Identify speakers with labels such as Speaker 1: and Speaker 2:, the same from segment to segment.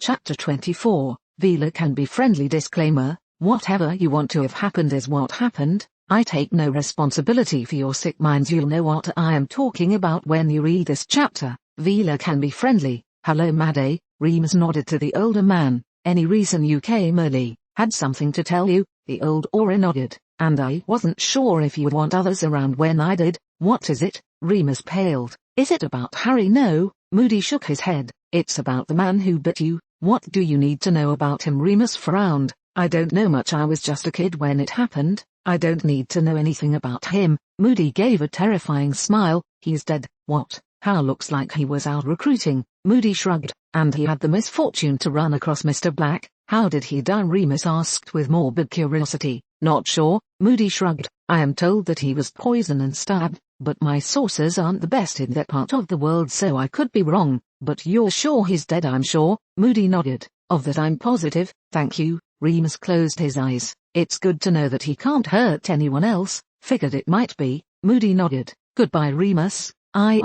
Speaker 1: Chapter 24, Vila can be friendly. Disclaimer: whatever you want to have happened is what happened. I take no responsibility for your sick minds. You'll know what I am talking about when you read this chapter. Vila can be friendly. Hello Madde, Remus nodded to the older man. Any reason you came early? Had something to tell you? The old Aura nodded. And I wasn't sure if you'd want others around when I did. What is it? Remus paled. Is it about Harry? No. Moody shook his head. It's about the man who bit you. What do you need to know about him? Remus frowned. I don't know much. I was just a kid when it happened. I don't need to know anything about him. Moody gave a terrifying smile. He's dead. What? How? Looks like he was out recruiting. Moody shrugged. And he had the misfortune to run across Mr. Black. How did he die? Remus asked with morbid curiosity. Not sure. Moody shrugged. I am told that he was poisoned and stabbed, but my sources aren't the best in that part of the world, so I could be wrong. But you're sure he's dead? I'm sure. Moody nodded. Of that I'm positive. Thank you. Remus closed his eyes. It's good to know that he can't hurt anyone else. Figured it might be. Moody nodded. Goodbye Remus. Harry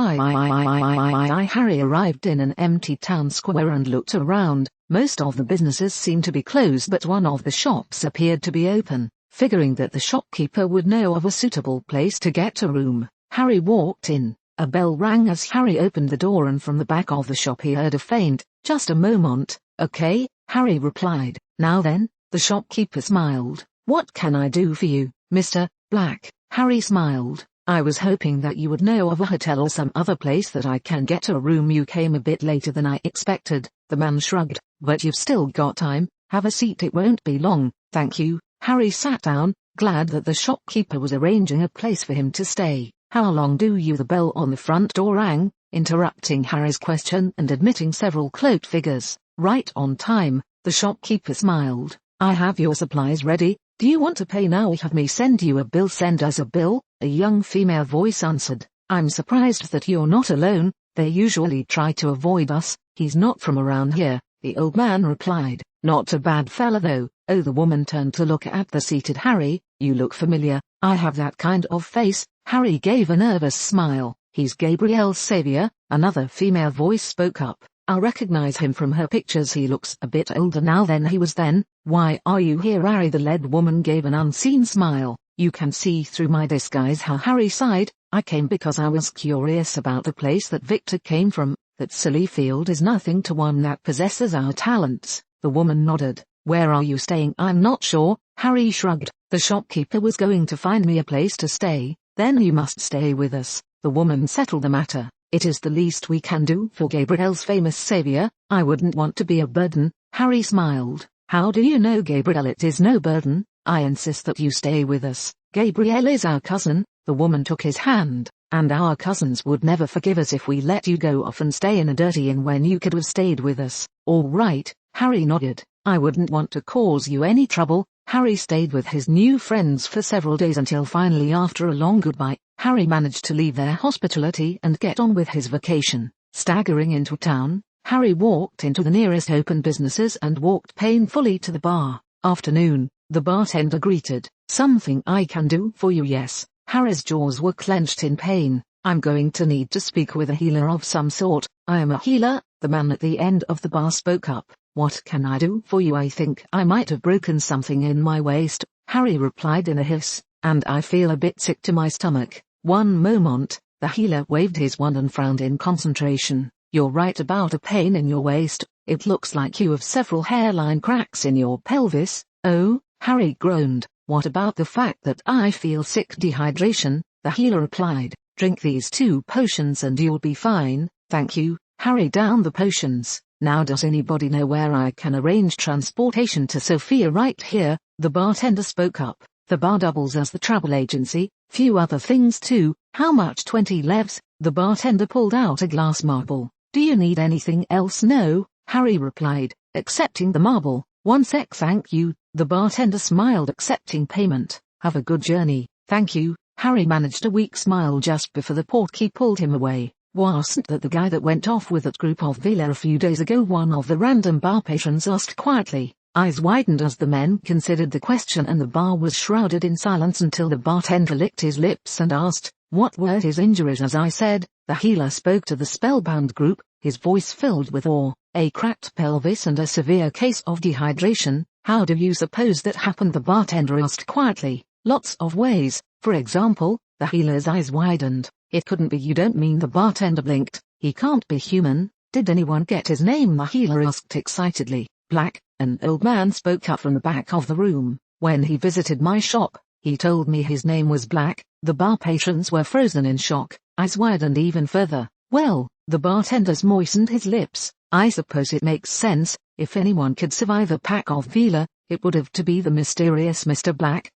Speaker 1: arrived in an empty town square and looked around. Most of the businesses seemed to be closed, but one of the shops appeared to be open. Figuring that the shopkeeper would know of a suitable place to get a room, Harry walked in. A bell rang as Harry opened the door, and from the back of the shop he heard a faint, "Just a moment." "Okay," Harry replied. "Now then." The shopkeeper smiled. "What can I do for you, Mr. Black?" Harry smiled. "I was hoping that you would know of a hotel or some other place that I can get a room. You came a bit later than I expected." The man shrugged. "But you've still got time. Have a seat, it won't be long." "Thank you." Harry sat down, glad that the shopkeeper was arranging a place for him to stay. "How long do you?" The bell on the front door rang, interrupting Harry's question and admitting several cloaked figures. "Right on time." The shopkeeper smiled. "I have your supplies ready. Do you want to pay now or have me send you a bill?" "Send us a bill," a young female voice answered. "I'm surprised that you're not alone. They usually try to avoid us." "He's not from around here," the old man replied. "Not a bad fella though." "Oh." The woman turned to look at the seated Harry. "You look familiar." "I have that kind of face." Harry gave a nervous smile. "He's Gabrielle's savior," another female voice spoke up. "I'll recognize him from her pictures. He looks a bit older now than he was then." "Why are you here, Harry?" The lead woman gave an unseen smile. "You can see through my disguise." How Harry sighed. "I came because I was curious about the place that Victor came from. That silly field is nothing to one that possesses our talents." The woman nodded. "Where are you staying?" "I'm not sure." Harry shrugged. "The shopkeeper was going to find me a place to stay." "Then you must stay with us." The woman settled the matter. "It is the least we can do for Gabrielle's famous savior. I wouldn't want to be a burden." Harry smiled. "How do you know Gabrielle? It is no burden. I insist that you stay with us. Gabrielle is our cousin." The woman took his hand. "And our cousins would never forgive us if we let you go off and stay in a dirty inn when you could have stayed with us." "All right." Harry nodded. "I wouldn't want to cause you any trouble." Harry stayed with his new friends for several days until finally, after a long goodbye, Harry managed to leave their hospitality and get on with his vacation. Staggering into town, Harry walked into the nearest open businesses and walked painfully to the bar. "Afternoon," the bartender greeted. "Something I can do for you?" "Yes." Harry's jaws were clenched in pain. "I'm going to need to speak with a healer of some sort." "I am a healer," the man at the end of the bar spoke up. "What can I do for you?" "I think I might have broken something in my waist," Harry replied in a hiss, "and I feel a bit sick to my stomach." "One moment." The healer waved his wand and frowned in concentration. "You're right about a pain in your waist. It looks like you have several hairline cracks in your pelvis." "Oh," Harry groaned. "What about the fact that I feel sick?" "Dehydration," the healer replied. "Drink these 2 potions and you'll be fine." "Thank you." Harry downed the potions. "Now does anybody know where I can arrange transportation to Sophia?" "Right here," the bartender spoke up. "The bar doubles as the travel agency, few other things too." "How much?" 20 levs. The bartender pulled out a glass marble. "Do you need anything else?" "No," Harry replied, accepting the marble. "1 sec." "Thank you." The bartender smiled, accepting payment. "Have a good journey." "Thank you." Harry managed a weak smile just before the portkey pulled him away. "Wasn't that the guy that went off with that group of Vila a few days ago?" one of the random bar patrons asked quietly. Eyes widened as the men considered the question, and the bar was shrouded in silence until the bartender licked his lips and asked, "What were his injuries?" "As I said," the healer spoke to the spellbound group, his voice filled with awe, a cracked pelvis and a severe case of dehydration. How do you suppose that happened? The bartender asked quietly. Lots of ways. For example, the healer's eyes widened. It couldn't be. You don't mean? The bartender blinked. He can't be human. Did anyone get his name? The healer asked excitedly. Black, an old man spoke up from the back of the room. When he visited my shop, he told me his name was Black. The bar patrons were frozen in shock, eyes widened even further. Well, the bartenders moistened his lips. I suppose it makes sense. If anyone could survive a pack of Vila, it would have to be the mysterious Mr. Black.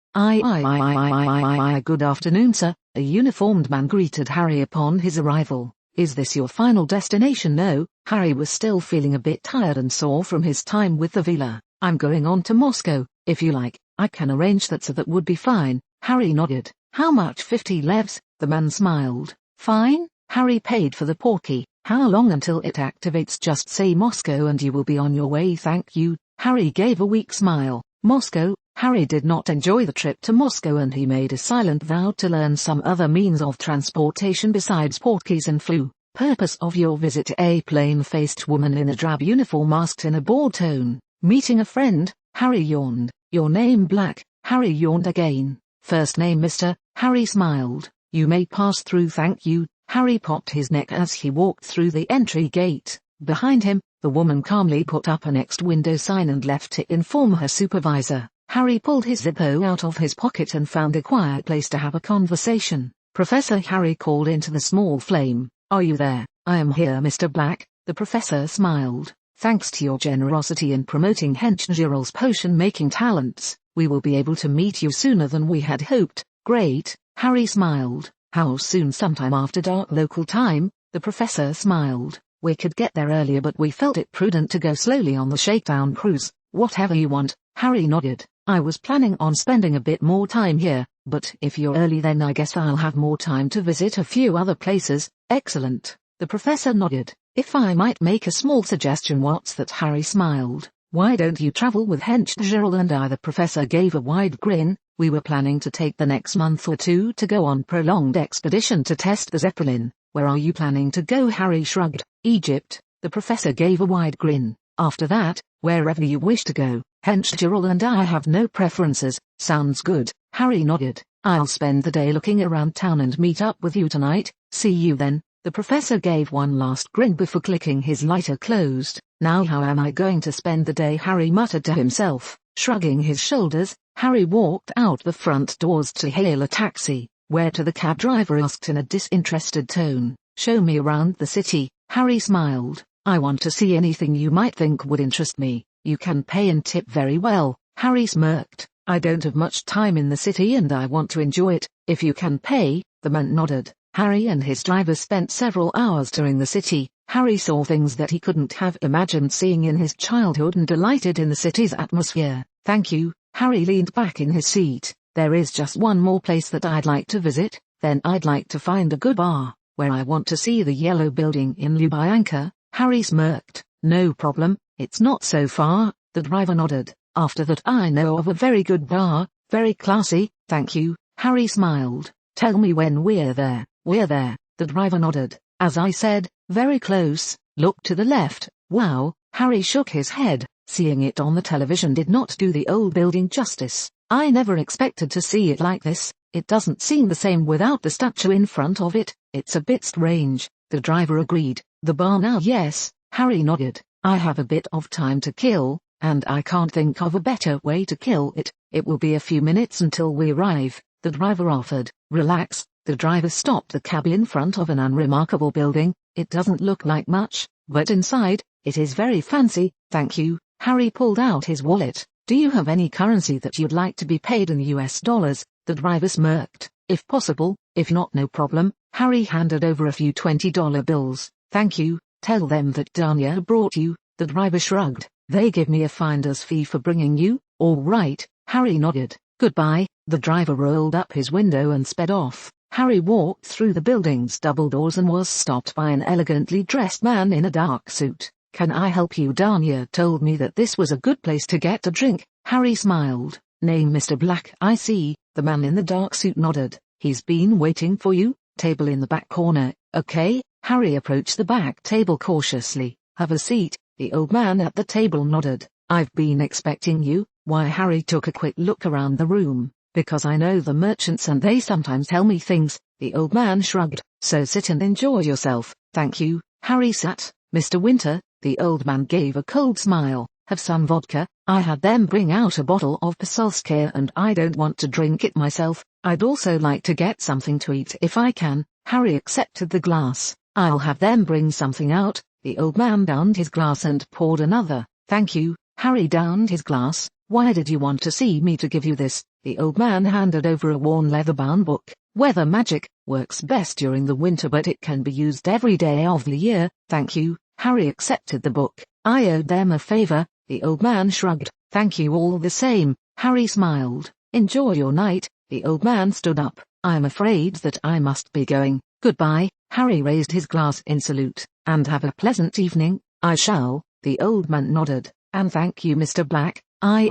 Speaker 1: Good afternoon, sir. A uniformed man greeted Harry upon his arrival. Is this your final destination? No, Harry was still feeling a bit tired and sore from his time with the Vila. I'm going on to Moscow. If you like, I can arrange that, so that would be fine. Harry nodded. How much? 50 levs, the man smiled. Fine. Harry paid for the portkey. How long until it activates? Just say Moscow and you will be on your way. Thank you. Harry gave a weak smile. Moscow? Harry did not enjoy the trip to Moscow and he made a silent vow to learn some other means of transportation besides portkeys and flew. Purpose of your visit? A plain-faced woman in a drab uniform asked in a bored tone. Meeting a friend? Harry yawned. Your name? Black. Harry yawned again. First name? Mr. Harry smiled. You may pass through. Thank you. Harry popped his neck as he walked through the entry gate. Behind him, the woman calmly put up a next window sign and left to inform her supervisor. Harry pulled his Zippo out of his pocket and found a quiet place to have a conversation. Professor, Harry called into the small flame. Are you there? I am here, Mr. Black. The professor smiled. Thanks to your generosity in promoting Henschgerl's potion-making talents, we will be able to meet you sooner than we had hoped. Great, Harry smiled. How soon? Sometime after dark local time, the professor smiled. We could get there earlier but we felt it prudent to go slowly on the shakedown cruise. Whatever you want, Harry nodded. I was planning on spending a bit more time here, but if you're early then I guess I'll have more time to visit a few other places. Excellent. The professor nodded. If I might make a small suggestion. What's that? Harry smiled. Why don't you travel with Henschgerl and I? The professor gave a wide grin. We were planning to take the next month or two to go on prolonged expedition to test the Zeppelin. Where are you planning to go? Harry shrugged. Egypt. The professor gave a wide grin. After that, wherever you wish to go. Henschgerl and I have no preferences. Sounds good. Harry nodded. I'll spend the day looking around town and meet up with you tonight. See you then. The professor gave one last grin before clicking his lighter closed. Now how am I going to spend the day? Harry muttered to himself. Shrugging his shoulders, Harry walked out the front doors to hail a taxi. Where to? The cab driver asked in a disinterested tone. Show me around the city. Harry smiled. I want to see anything you might think would interest me. You can pay and tip very well. Harry smirked. I don't have much time in the city and I want to enjoy it. If you can pay, the man nodded. Harry and his driver spent several hours touring the city. Harry saw things that he couldn't have imagined seeing in his childhood and delighted in the city's atmosphere. Thank you. Harry leaned back in his seat. There is just one more place that I'd like to visit. Then I'd like to find a good bar, where I want to see the yellow building in Lubyanka. Harry smirked. No problem, it's not so far. The driver nodded. After that I know of a very good bar, very classy. Thank you. Harry smiled. Tell me when we're there. We're there. The driver nodded. As I said, very close. Look to the left. Wow. Harry shook his head. Seeing it on the television did not do the old building justice. I never expected to see it like this. It doesn't seem the same without the statue in front of it. It's a bit strange. The driver agreed. The bar now? Yes. Harry nodded. I have a bit of time to kill, and I can't think of a better way to kill it. It will be a few minutes until we arrive. The driver offered. Relax. The driver stopped the cab in front of an unremarkable building. It doesn't look like much, but inside, it is very fancy. Thank you. Harry pulled out his wallet. Do you have any currency that you'd like to be paid in US dollars? The driver smirked. If possible, if not, no problem. Harry handed over a few $20 bills. Thank you. Tell them that Danya brought you. The driver shrugged. They give me a finder's fee for bringing you. All right. Harry nodded. Goodbye. The driver rolled up his window and sped off. Harry walked through the building's double doors and was stopped by an elegantly dressed man in a dark suit. Can I help you? Danya told me that this was a good place to get a drink. Harry smiled. Name Mr. Black. I see. The man in the dark suit nodded. He's been waiting for you. Table in the back corner. Okay. Harry approached the back table cautiously. "Have a seat." The old man at the table nodded. "I've been expecting you." Why? Harry took a quick look around the room. "Because I know the merchants and they sometimes tell me things." The old man shrugged. "So sit and enjoy yourself." "Thank you." Harry sat. "Mr. Winter," the old man gave a cold smile, "have some vodka?" I had them bring out a bottle of Pasolskaya and I don't want to drink it myself. I'd also like to get something to eat if I can. Harry accepted the glass. "I'll have them bring something out." The old man downed his glass and poured another. "Thank you." Harry downed his glass. "Why did you want to see me to give you this?" The old man handed over a worn leather-bound book. "Weather magic, works best during the winter but it can be used every day of the year." "Thank you." Harry accepted the book. "I owed them a favor." The old man shrugged. "Thank you all the same." Harry smiled. "Enjoy your night." The old man stood up. "I'm afraid that I must be going. Goodbye." Harry raised his glass in salute. "And have a pleasant evening." "I shall." The old man nodded. "And thank you, Mr. Black." Hello,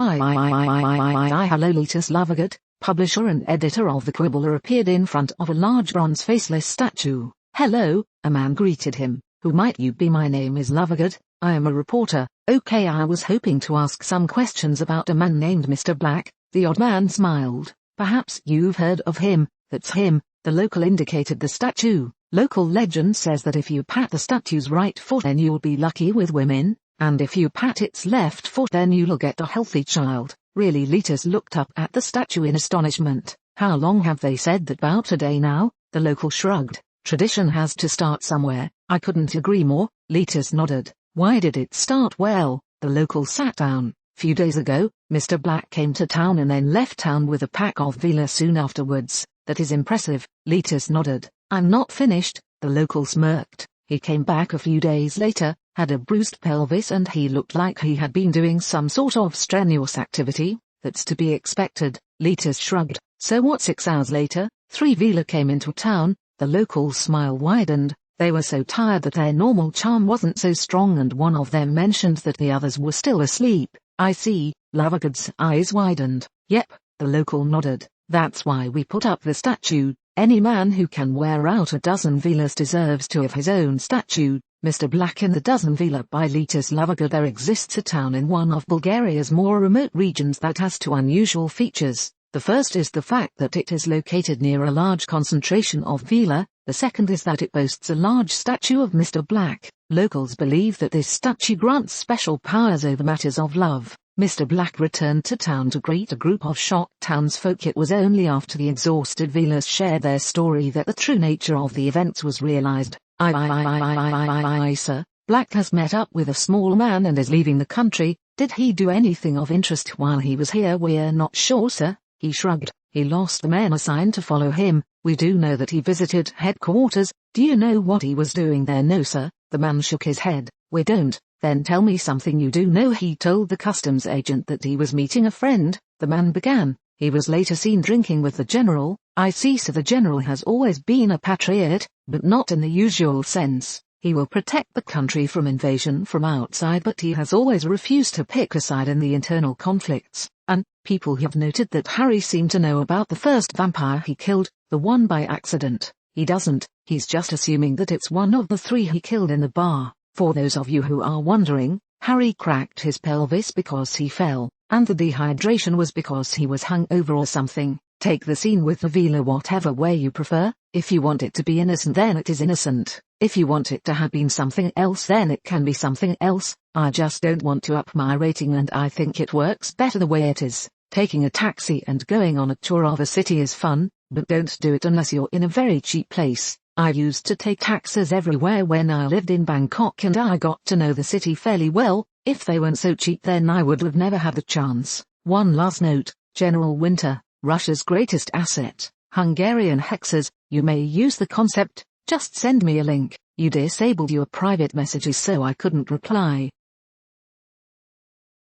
Speaker 1: Letus Lovegood, publisher and editor of The Quibbler, appeared in front of a large bronze faceless statue. "Hello," a man greeted him. "Who might you be?" "My name is Lovegood. I am a reporter." "Okay, I was hoping to ask some questions about a man named Mr. Black." The odd man smiled. "Perhaps you've heard of him." "That's him." The local indicated the statue. "Local legend says that if you pat the statue's right foot then you'll be lucky with women, and if you pat its left foot then you'll get a healthy child." "Really?" Letus looked up at the statue in astonishment. "How long have they said that?" "About a day now." The local shrugged. "Tradition has to start somewhere." "I couldn't agree more." Letus nodded. "Why did it start?" "Well," the local sat down. "Few days ago, Mr. Black came to town and then left town with a pack of Vila soon afterwards." "That is impressive." Letus nodded. "I'm not finished." The local smirked. "He came back a few days later, had a bruised pelvis and he looked like he had been doing some sort of strenuous activity." "That's to be expected." Letus shrugged. "So what?" 6 hours later, 3 Vila came into town. The local's smile widened. They were so tired that their normal charm wasn't so strong and one of them mentioned that the others were still asleep. "I see." Lovegood's eyes widened. "Yep." The local nodded. "That's why we put up the statue. Any man who can wear out a dozen Vilas deserves to have his own statue." Mr. Black in the Dozen Vila by Letus Lovegood. There exists a town in one of Bulgaria's more remote regions that has 2 unusual features. The first is the fact that it is located near a large concentration of Vila. The second is that it boasts a large statue of Mr. Black. Locals believe that this statue grants special powers over matters of love. Mr. Black returned to town to greet a group of shocked townsfolk. It was only after the exhausted Vilas shared their story that the true nature of the events was realized. Sir, Black has met up with a small man and is leaving the country." "Did he do anything of interest while he was here?" "We're not sure, sir." He shrugged. "He lost the men assigned to follow him. We do know that he visited headquarters." "Do you know what he was doing there?" "No, sir." The man shook his head. "We don't." "Then tell me something you do know." "He told the customs agent that he was meeting a friend." The man began. "He was later seen drinking with the general." "I see, so the general has always been a patriot, but not in the usual sense. He will protect the country from invasion from outside, but he has always refused to pick a side in the internal conflicts." "And people have noted that Harry seemed to know about the first vampire he killed, the one by accident." "He doesn't. He's just assuming that it's one of the 3 he killed in the bar." For those of you who are wondering, Harry cracked his pelvis because he fell, and the dehydration was because he was hung over or something. Take the scene with the Vila whatever way you prefer. If you want it to be innocent then it is innocent. If you want it to have been something else then it can be something else. I just don't want to up my rating and I think it works better the way it is. Taking a taxi and going on a tour of a city is fun, but don't do it unless you're in a very cheap place. I used to take taxis everywhere when I lived in Bangkok and I got to know the city fairly well. If they weren't so cheap then I would have never had the chance. One last note, General Winter, Russia's greatest asset, Hungarian hexes. You may use the concept, just send me a link. You disabled your private messages so I couldn't reply.